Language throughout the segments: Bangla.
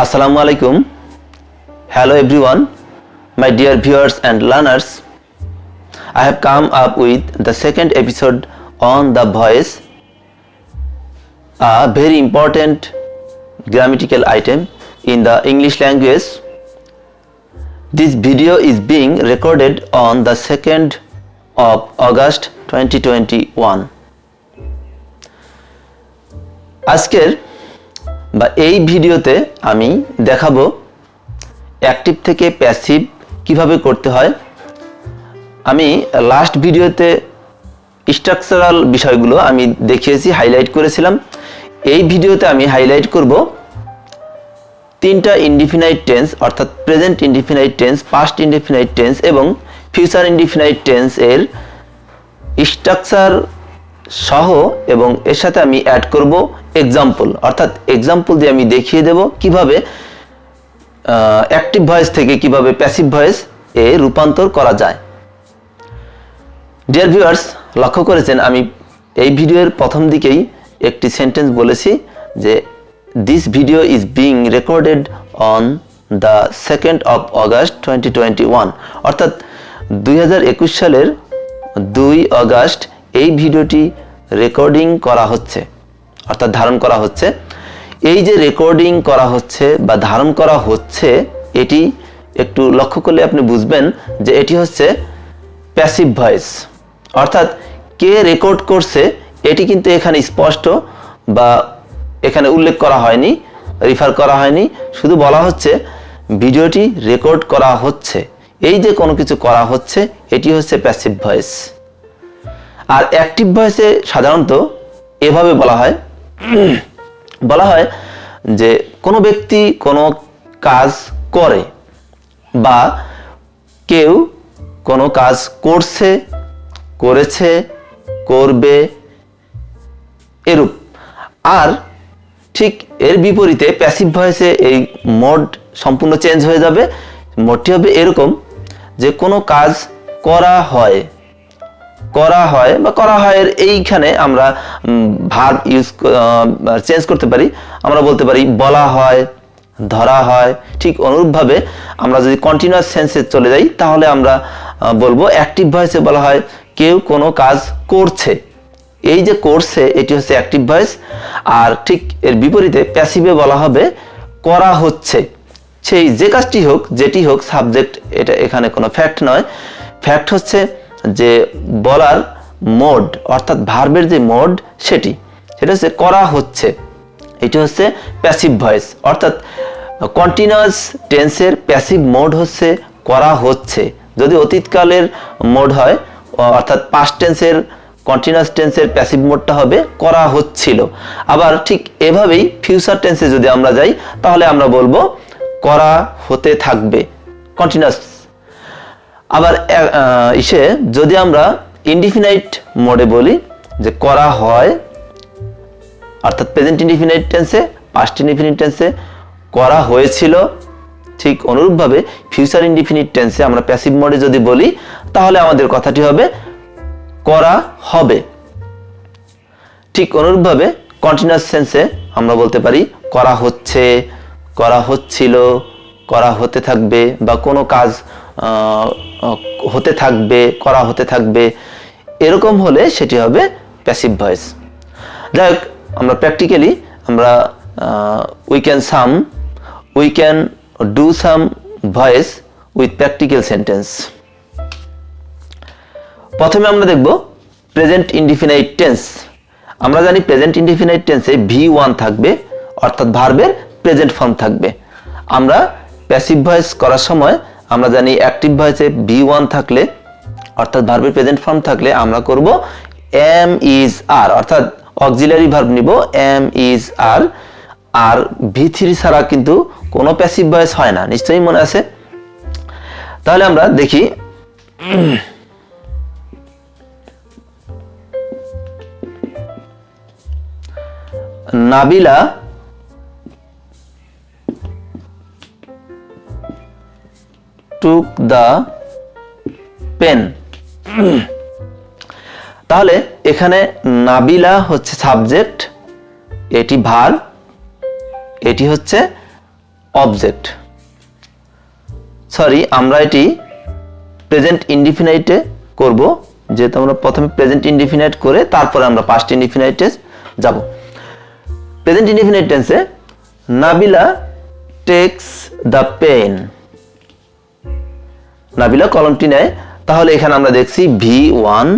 Assalamu alaikum. Hello everyone, my dear viewers and learners. I have come up with the second episode on the voice, a very important grammatical item in the English language. This video is being recorded on the 2nd of August 2021. আজকের বা এই ভিডিওতে আমি দেখাবো অ্যাক্টিভ থেকে প্যাসিভ কিভাবে করতে হয়। আমি লাস্ট ভিডিওতে স্ট্রাকচারাল বিষয়গুলো আমি দেখিয়েছি, হাইলাইট করেছিলাম। এই ভিডিওতে আমি হাইলাইট করব তিনটা ইনডিফিনাইট টেন্স, অর্থাৎ present indefinite tense, past indefinite tense এবং ফিউচার ইনডিফিনাইট টেন্স এর স্ট্রাকচার সহ, এবং এর সাথে আমি অ্যাড করব এক্সাম্পল, অর্থাৎ এক্সাম্পল দিয়ে আমি দেখিয়ে দেব কিভাবে অ্যাক্টিভ ভয়েস থেকে কিভাবে প্যাসিভ ভয়েস এ রূপান্তর করা যায়। ডিয়ার ভিউয়ার্স, লক্ষ্য করেছেন আমি এই ভিডিওর প্রথম দিকেই একটি সেন্টেন্স বলেছি যে this video is being recorded on the 2nd of August 2021, অর্থাৎ 2021 সালের 2 আগস্ট এই ভিডিওটি রেকর্ডিং করা হচ্ছে, অর্থাৎ ধারণ করা হচ্ছে। এই যে রেকর্ডিং করা হচ্ছে বা ধারণ করা হচ্ছে, এটি একটু লক্ষ্য করলে আপনি বুঝবেন যে এটি হচ্ছে প্যাসিভ ভয়েস, অর্থাৎ কে রেকর্ড করছে এটি কিন্তু এখানে স্পষ্ট বা এখানে উল্লেখ করা হয়নি, রেফার করা হয়নি, শুধু বলা হচ্ছে ভিডিওটি রেকর্ড করা হচ্ছে। এই যে কোনো কিছু করা হচ্ছে এটি হচ্ছে প্যাসিভ ভয়েস। আর অ্যাক্টিভ ভয়েসে সাধারণত এভাবে বলা হয় যে কোনো ব্যক্তি কোনো কাজ করে বা কেউ কোনো কাজ করছে, করেছে, করবে, এরূপ। আর ঠিক এর বিপরীতে প্যাসিভ ভয়েসে এই মোড সম্পূর্ণ চেঞ্জ হয়ে যাবে। মোডটি হবে এরকম যে কোনো কাজ করা হয় বা করা হয় এর এইখানে আমরা ভার্ব ইউজ চেঞ্জ করতে পারি। আমরা বলতে পারি বলা হয়, ধরা হয়। ঠিক অনুরূপভাবে আমরা যদি কন্টিনিউয়াস সেন্সে চলে যাই তাহলে আমরা বলবো অ্যাক্টিভ ভয়েসে বলা হয় কেউ কোনো কাজ করছে। এই যে করছে এটি হচ্ছে অ্যাক্টিভ ভয়েস। আর ঠিক এর বিপরীতে প্যাসিভে বলা হবে করা হচ্ছে। সেই যে কাজটি হোক, যেটি হোক, সাবজেক্ট এটা এখানে কোনো ফ্যাক্ট নয়। ফ্যাক্ট হচ্ছে যে বলার মোড, অর্থাৎ ভার্বের যে মোড সেটা হচ্ছে করা হচ্ছে। এটি হচ্ছে প্যাসিভ ভয়েস, অর্থাৎ কন্টিনিউয়াস টেন্সের প্যাসিভ মোড হচ্ছে করা হচ্ছে। যদি অতীতকালের মোড হয়, অর্থাৎ পাস্ট টেন্সের কন্টিনিউয়াস টেন্সের প্যাসিভ মোডটা হবে করা হচ্ছিল। আবার ঠিক এভাবেই ফিউচার টেন্সে যদি আমরা যাই তাহলে আমরা বলবো করা হতে থাকবে, কন্টিনিউয়াস। আবার যদি আমরা ইনডিফিনাইট মোডে বলি যে করা হয়, অর্থাৎ প্রেজেন্ট ইনডিফিনাইট টেন্সে, পাস্ট ইনডিফিনিট টেন্সে করা হয়েছিল, ঠিক অনুরূপভাবে ফিউচার ইনডিফিনিট টেন্সে আমরা প্যাসিভ মোডে যদি বলি তাহলে আমাদের কথাটি হবে করা হবে। ঠিক অনুরূপভাবে কন্টিনিউয়াস সেন্সে আমরা বলতে পারি করা হচ্ছে, করা হচ্ছিল, করা হতে থাকবে, বা কোনো কাজ হতে থাকবে, করা হতে থাকবে। এরকম হলে সেটি হবে প্যাসিভ ভয়েস। যাই হোক, আমরা প্র্যাকটিক্যালি আমরা we can do some voice with practical sentence. প্রথমে আমরা দেখব প্রেজেন্ট ইনডিফিনাইট টেন্স। আমরা জানি প্রেজেন্ট ইনডিফিনাইট টেন্সে V1 থাকবে, অর্থাৎ ভার্বের প্রেজেন্ট ফর্ম থাকবে। আমরা প্যাসিভ ভয়েস করার সময় আমরা জানি অ্যাক্টিভ ভয়েসে V1 থাকলে, অর্থাৎ ভার্বের প্রেজেন্ট ফর্ম থাকলে আমরা করব am is are, অর্থাৎ অক্সিলারি ভার্ব নিব am is are। আর V3 ছাড়া কিন্তু কোনো প্যাসিভ ভয়েস হয় না, নিশ্চয়ই মনে আছে। তাহলে আমরা দেখি নাবিলা took the pen। তাহলে এখানে নাবিলা হচ্ছে সাবজেক্ট, এটি ভার্ব, এটি হচ্ছে অবজেক্ট, সরি আমরা এটি প্রেজেন্ট ইনডিফিনাইটে করব, যেহেতু আমরা প্রথমে প্রেজেন্ট ইনডিফিনাইট করে তারপরে আমরা পাস্ট ইনডিফিনাইটে যাব। প্রেজেন্ট ইনডিফিনাইট টেন্সে Nabila takes the pen, Nabila কলমটি নেয়, তাহলে এখানে আমরা দেখছি V1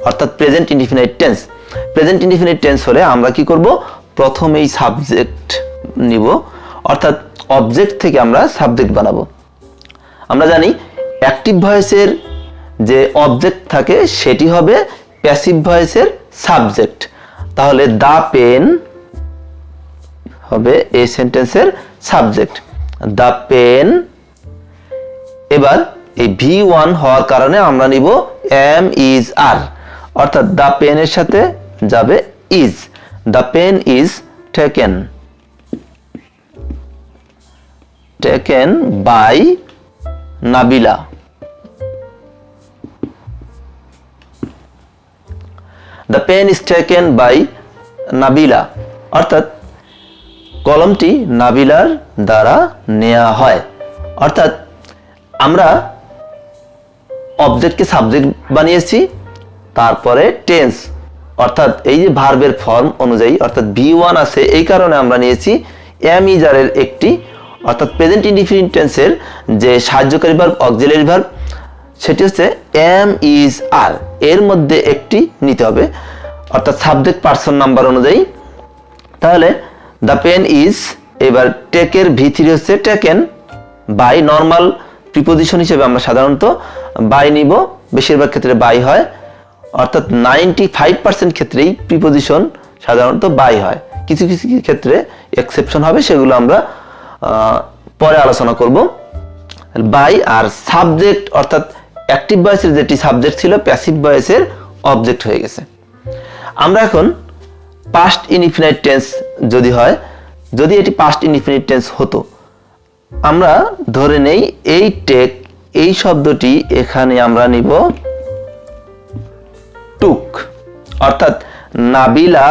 অর্থাৎ present indefinite tense. Present indefinite tense হলে আমরা কি করব, প্রথমেই সাবজেক্ট নিব, অর্থাৎ অবজেক্ট থেকে আমরা সাবজেক্ট বানাবো। আমরা জানি অ্যাক্টিভ ভয়েসের যে অবজেক্ট থাকে সেটি হবে প্যাসিভ ভয়েসের সাবজেক্ট, তাহলে দ্য পেন হবে এই সেন্টেন্সের সাবজেক্ট, দ্য পেন। এবার এই V1 হওয়ার কারণে আমরা নিব am is are, অর্থাৎ দ্য পেনের সাথে যাবে is, the pen is taken, taken by Nabila. The pen is taken by Nabila, অর্থাৎ কলমটি নাবিলার দ্বারা নেওয়া হয়। অর্থাৎ আমরা অবজেক্টকে সাবজেক্ট বানিয়েছি, তারপরে টেন্স অর্থাৎ এই যে ভার্বের ফর্ম অনুযায়ী অর্থাৎ V1 আছে, এই কারণে আমরা নিয়েছি am is are এর একটি, অর্থাৎ প্রেজেন্ট ইনডিফিনিট টেন্সের যে সাহায্যকারী ভার্ব অক্সিলারি ভার্ব সেটি হচ্ছে am is are, এর মধ্যে একটি নিতে হবে অর্থাৎ সাবজেক্ট পারসন নাম্বার অনুযায়ী। তাহলে দ্য পেন ইজ, এবার টেকের V3 হচ্ছে টেকেন বাই, নর্মাল প্রিপোজিশন হিসেবে আমরা সাধারণত বাই নিব, বেশিরভাগ ক্ষেত্রে বাই হয়, অর্থাৎ 95% ক্ষেত্রেই প্রিপোজিশন সাধারণত বাই হয়, কিছু কিছু ক্ষেত্রে এক্সেপশন হবে, সেগুলো আমরা পরে আলোচনা করব। বাই আর সাবজেক্ট অর্থাৎ অ্যাক্টিভ ভয়েসের যেটি সাবজেক্ট ছিল প্যাসিভ ভয়েসের অবজেক্ট হয়ে গেছে। আমরা এখন পাস্ট ইনডিফিনাইট টেন্স যদি হয়, যদি এটি পাস্ট ইনডিফিনাইট টেন্স হতো, আমরা ধরে নেই এই টেক এই শব্দটি এখানে আমরা নিব টুক, অর্থাৎ Nabila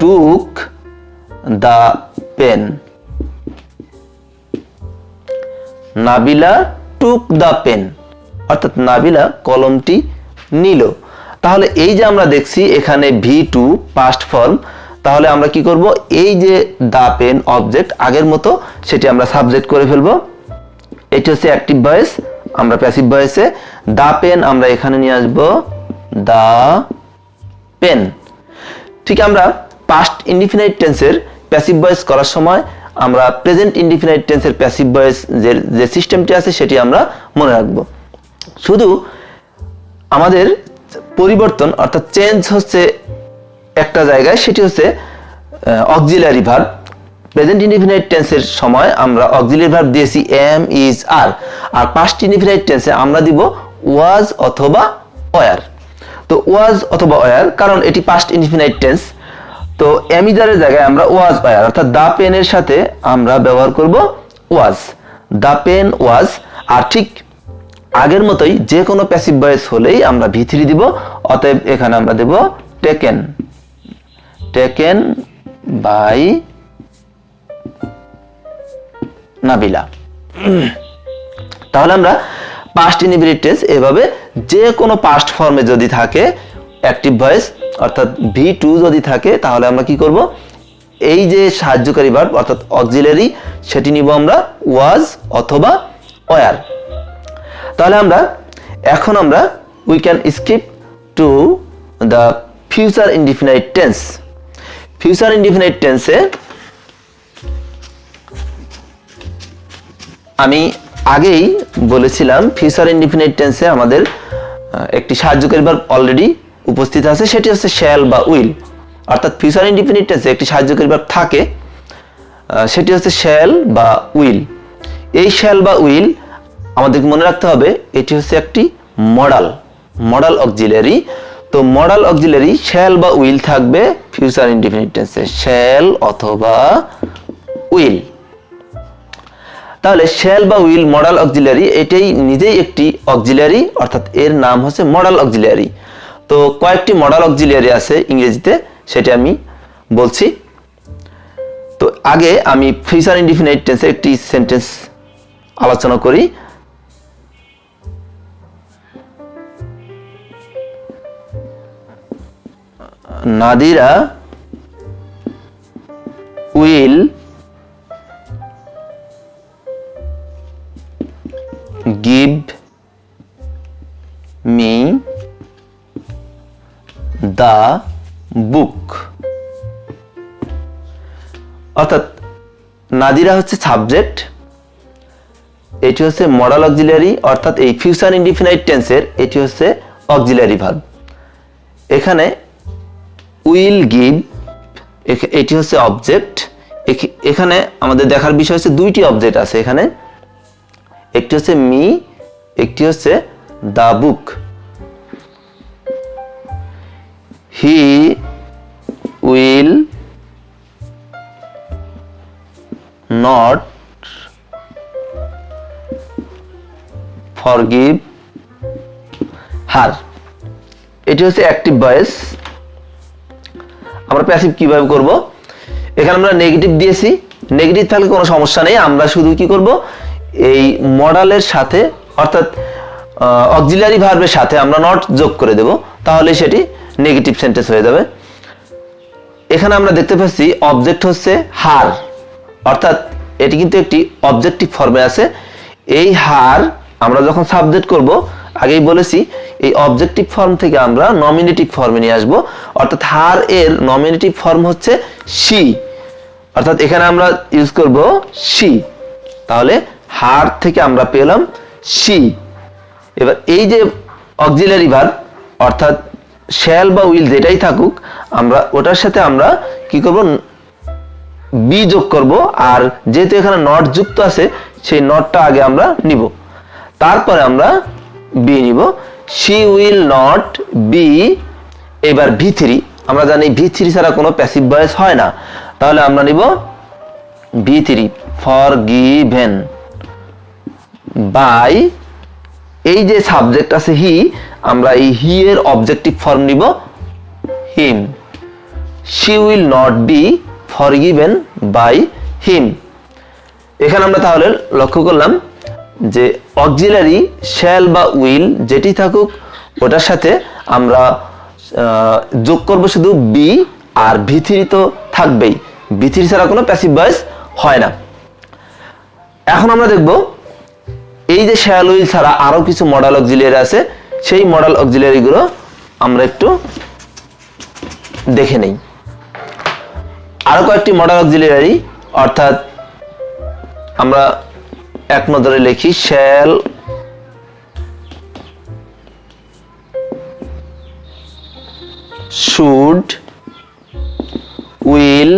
took the pen, Nabila took the pen, অর্থাৎ নাবিলা কলমটি নিল। তাহলে এই যে আমরা দেখছি এখানে V2 পাস্ট ফর্ম, তাহলে আমরা কি করব, এই যে দ্য পেন অবজেক্ট আগের মতো সেটি আমরা সাবজেক্ট করে ফেলবো। এটি হচ্ছে অ্যাক্টিভ ভয়েস, আমরা প্যাসিভ ভয়েসে দ্য পেন আমরা এখানে নিয়ে আসব দ্য পেন। ঠিক আমরা পাস্ট ইনডিফিনাইট টেন্সের প্যাসিভ ভয়েস করার সময় আমরা প্রেজেন্ট ইনডিফিনাইট টেন্সের প্যাসিভ ভয়েস যে সিস্টেমটি আছে সেটি আমরা মনে রাখবো। শুধু আমাদের পরিবর্তন অর্থাৎ চেঞ্জ হচ্ছে একটা জায়গায়, সেটি হচ্ছে অক্সিলারি ভার্ব। প্রেজেন্ট ইনডিফিনাইট টেন্সের সময় আমরা অক্সিলারি ভার্ব দিয়েছি am is are, আর পাস্ট ইনডিফিনাইট টেন্সে আমরা দিব was অথবা were। তো was অথবা were কারণ এটি পাস্ট ইনডিফিনাইট টেন্স, তো am is are এর জায়গায় আমরা was were অর্থাৎ দ্য পেনের সাথে আমরা ব্যবহার করব was, দ্য পেন was। আর ঠিক আগের মতোই যে কোনো প্যাসিভ ভয়েস হলেই আমরা V3 দিব, অতএব এখানে আমরা দেব টেকেন, টেকেন বাই নাবিলা। তাহলে আমরা পাস্ট ইনডিফিনিট টেন্স এভাবে যে কোনো পাস্ট ফর্মে যদি থাকে অ্যাক্টিভ ভয়েস অর্থাৎ V2 যদি থাকে, তাহলে আমরা কি করব, এই যে সাহায্যকারী ভার্ব অর্থাৎ অক্সিলারি সেটি নিব আমরা was অথবা were। তাহলে এখন আমরা we can skip to the future indefinite tense। Future indefinite টেন্সে আমি আগেই বলেছিলাম ফিউচার ইনডিফিনাইট টেন্সে আমাদের একটি সাহায্যকারী ভার্ব অলরেডি উপস্থিত আছে, সেটি হচ্ছে শ্যাল বা উইল। অর্থাৎ ফিউচার ইনডিফিনিট টেন্সে একটি সাহায্যকারী ভার্ব থাকে, সেটি হচ্ছে শ্যাল বা উইল। এই শ্যাল বা উইল আমাদেরকে মনে রাখতে হবে এটি হচ্ছে একটি মডাল অক্সিলারি। তো মডাল অক্সিলারি শ্যাল বা উইল থাকবে ফিউচার ইনডিফিনিট টেন্সে, শ্যাল অথবা উইল। তাহলে শ্যাল বা উইল মডাল অক্সিলারি এটাই নিজেই একটি অক্সিলারি, অর্থাৎ এর নাম হচ্ছে মডাল অক্সিলারি। তো কয়েকটি মডাল অক্সিলারি আছে ইংরেজিতে, সেটা আমি বলছি। তো আগে আমি ফিউচার ইনডিফিনাইট টেন্সের একটি সেন্টেন্স আলোচনা করি। Nadira will give me the book। অর্থাৎ নাদিরা হচ্ছে সাবজেক্ট, এটি হচ্ছে মডাল অক্সিলারি, অর্থাৎ এই ফিউচার ইনডিফিনাইট টেন্সের এটি হচ্ছে অক্সিলারি ভার্ব। এখানে উইল গিভ এটি হচ্ছে অবজেক্ট। এখানে আমাদের দেখার বিষয় হচ্ছে দুইটি অবজেক্ট আছে এখানে, একটি হচ্ছে মি, একটি হচ্ছে the book. He will not forgive her, এটি হচ্ছে অ্যাক্টিভ ভয়েস। আমরা প্যাসিভ কিভাবে করব? এখানে আমরা নেগেটিভ দিয়েছি, নেগেটিভ থাকলে কোনো সমস্যা নেই, আমরা শুধু কি করব, এই মডালের সাথে অর্থাৎ অক্সিলারি ভার্বের সাথে আমরা নট যোগ করে দেব, তাহলে সেটি নেগেটিভ সেন্টেন্স হয়ে যাবে। এখানে আমরা দেখতে পাচ্ছি অবজেক্ট হচ্ছে হার, অর্থাৎ এটি কিন্তু একটি অবজেক্টিভ ফর্মে আছে। এই হার আমরা যখন সাবজেক্ট করব, আগেই বলেছি এই অবজেক্টিভ ফর্ম থেকে আমরা নমিনেটিভ ফর্মে নিয়ে আসব, অর্থাৎ হার এর নমিনেটিভ ফর্ম হচ্ছে শি, অর্থাৎ এখানে আমরা ইউজ করব শি, তাহলে হার থেকে আমরা পেলাম শি। এবার এই যে অক্সিলারি ভার্ব অর্থাৎ শ্যাল বা উইল যেটাই থাকুক, আমরা ওটার সাথে আমরা কি করব, বি যোগ করব, আর যেহেতু এখানে নট যুক্ত আছে সেই নটটা আগে আমরা নিব, তারপরে আমরা বি নিব। She will not be. এবার V3, আমরা জানি V3 ছাড়া কোনো প্যাসিভ ভয়েস হয় না, তাহলে আমরা নিব V3 ফরগিভেন বাই, এই যে সাবজেক্ট আছে হি, আমরা এই হি এর অবজেক্টিভ ফর্ম নিব him. She will not be forgiven by him. এখানে আমরা তাহলে লক্ষ্য করলাম যে অক্সিলারি শ্যাল বা উইল যেটি থাকুক ওটার সাথে আমরা যোগ করব শুধু বি, আর V3 তো থাকবেই, V3 ছাড়া কোনো প্যাসিভ ভয়েস হয় না। এখন আমরা দেখব এই যে শ্যাল উইল ছাড়া আরো কিছু মডাল অক্সিলারি আছে, সেই মডাল অক্সিলারি গুলো আমরা একটু দেখে নেই। আরো কয়েকটি মডাল অক্সিলারি, অর্থাৎ আমরা এক নজরে লিখি shall should will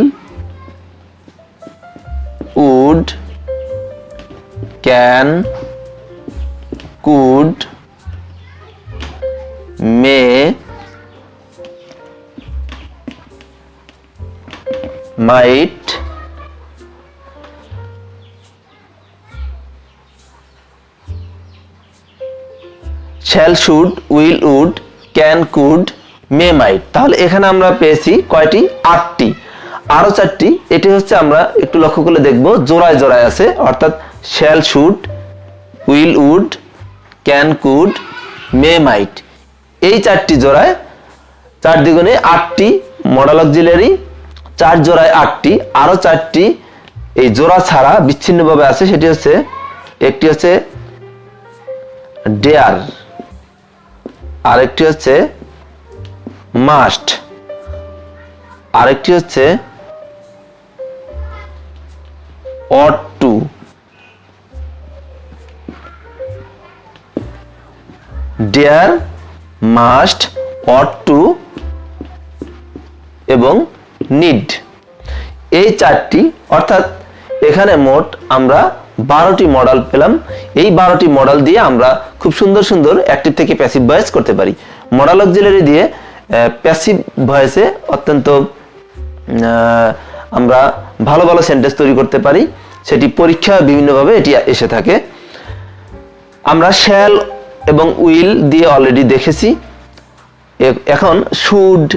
would can could may might shall should will would can could may might. তাহলে এখানে আমরা পেয়েছি কয়টি? 8টি। আরো 4টি, এটি হচ্ছে আমরা একটু লক্ষ্য করলে দেখব জোড়ায় জোড়ায় আছে, অর্থাৎ shall should will would can could may might, এই 4টি জোড়ায় 4 দ্বিগুণে 8টি মডাল অক্সিলারি, 4 জোড়ায় 8টি, আরো 4টি এই জোড়া ছাড়া বিচ্ছিন্নভাবে আছে, সেটি হচ্ছে একটি হচ্ছে ডেয়ার, আরেকটি হচ্ছে মাস্ট, আরেকটি হচ্ছে ought to, dare, must, ought to এবং নিড, এই 4টি, অর্থাৎ এখানে মোট আমরা 12টি মডেল পেলাম। এই 12টি মডেল দিয়ে আমরা খুব সুন্দর সুন্দর অ্যাক্টিভ থেকে প্যাসিভ ভয়েস করতে পারি। মডেল অক্সিলারি দিয়ে প্যাসিভ ভয়েসে অত্যন্ত আমরা ভালো ভালো সেন্টেন্স তৈরি করতে পারি, সেটি পরীক্ষা বিভিন্নভাবে এটি এসে থাকে। আমরা শ্যাল এবং উইল দিয়ে অলরেডি দেখেছি। এখন should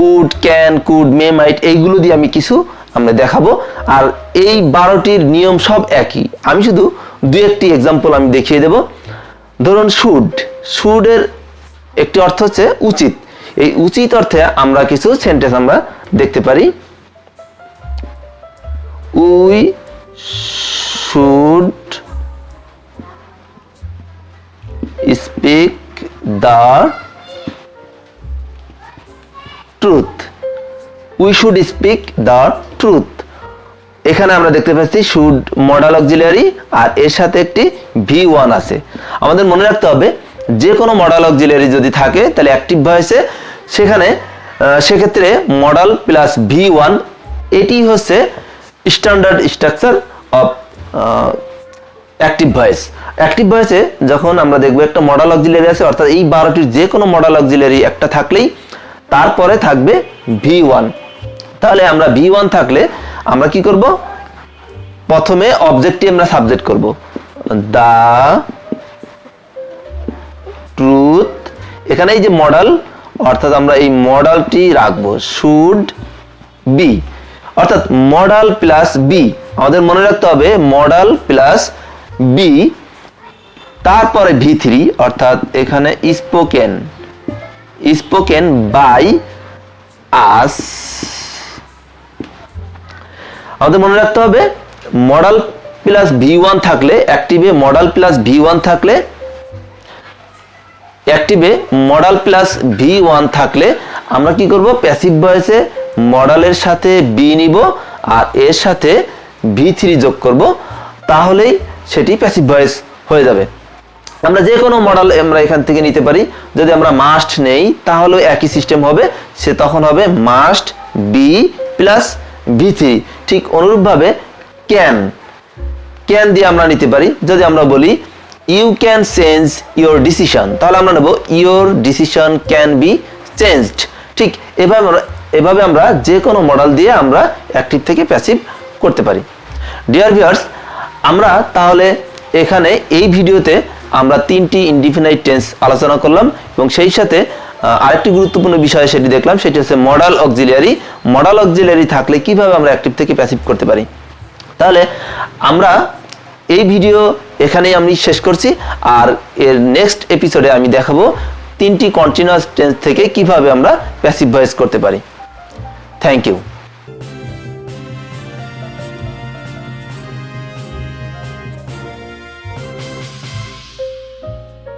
would, can, could, may, মাইট এইগুলো দিয়ে আমি কিছু আমরা দেখাবো। আর এই 12টির নিয়ম সব একই, আমি শুধু দুই একটি এক্সাম্পল আমি দেখিয়ে দেব। ধরুন শুডের একটি অর্থ হচ্ছে উচিত। এই উচিত অর্থে আমরা কিছু সেন্টেন্স আমরা দেখতে পারি। We should speak the truth. We should speak the truth. এখানে আমরা দেখতে পাচ্ছি শুড মডাল অক্সিলারি আর এর সাথে একটি V1 আছে। আমাদের মনে রাখতে হবে যে কোনো মডাল অক্সিলারি যদি থাকে তাহলে অ্যাক্টিভ ভয়েসে সেক্ষেত্রে মডাল প্লাস V1 এটি হচ্ছে standard structure of active voice. Active ভয়েসে যখন আমরা দেখবো একটা মডাল অক্সিলারি আছে, অর্থাৎ এই 12টির যে কোনো মডাল অক্সিলারি একটা থাকলেই তারপরে থাকবে V1। তাহলে আমরা V1 থাকলে আমরা কি করব, প্রথমে অবজেক্টটি আমরা সাবজেক্ট করব, দা ট্রুথ। এখানে এই যে মডাল, অর্থাৎ আমরা এই মডালটি রাখবো শুড বি, অর্থাৎ মডাল প্লাস বি। আমাদের মনে রাখতে হবে মডাল প্লাস বি, তারপরে V3 অর্থাৎ এখানে স্পোকেন বাই আস। আমাদের মনে রাখতে হবে মডাল প্লাস V1 থাকলে অ্যাক্টিভে মডাল প্লাস V1 থাকলে আমরা কি করব, প্যাসিভ ভয়েসে মডালের সাথে বি নিব আর এর সাথে V3 যোগ করব, তাহলেই সেটি প্যাসিভ ভয়েস হয়ে যাবে। আমরা যে কোনো মডেল আমরা এখান থেকে নিতে পারি। যদি আমরা মাস্ট নেই তাহলে একই সিস্টেম হবে, সে তখন হবে মাস্ট বি প্লাস V3। ঠিক অনুরূপভাবে ক্যান দিয়ে আমরা নিতে পারি। যদি আমরা বলি you can change your decision, তাহলে আমরা নেব your decision can be changed. ঠিক এভাবে আমরা যে কোনো মডেল দিয়ে আমরা অ্যাক্টিভ থেকে প্যাসিভ করতে পারি। ডিয়ার ভিউয়ার্স, আমরা তাহলে এখানে এই ভিডিওতে আমরা 3টি ইনডিফিনাইট টেন্স আলোচনা করলাম এবং সেই সাথে আরেকটি গুরুত্বপূর্ণ বিষয় সেটি দেখলাম, সেটি হচ্ছে মডাল অক্সিলারি থাকলে কিভাবে আমরা অ্যাক্টিভ থেকে প্যাসিভ করতে পারি। তাহলে আমরা এই ভিডিও এখানেই আমি শেষ করছি, আর এর নেক্সট এপিসোডে আমি দেখাবো 3টি কন্টিনিউয়াস টেন্স থেকে কিভাবে আমরা প্যাসিভ ভয়েস করতে পারি। Thank you.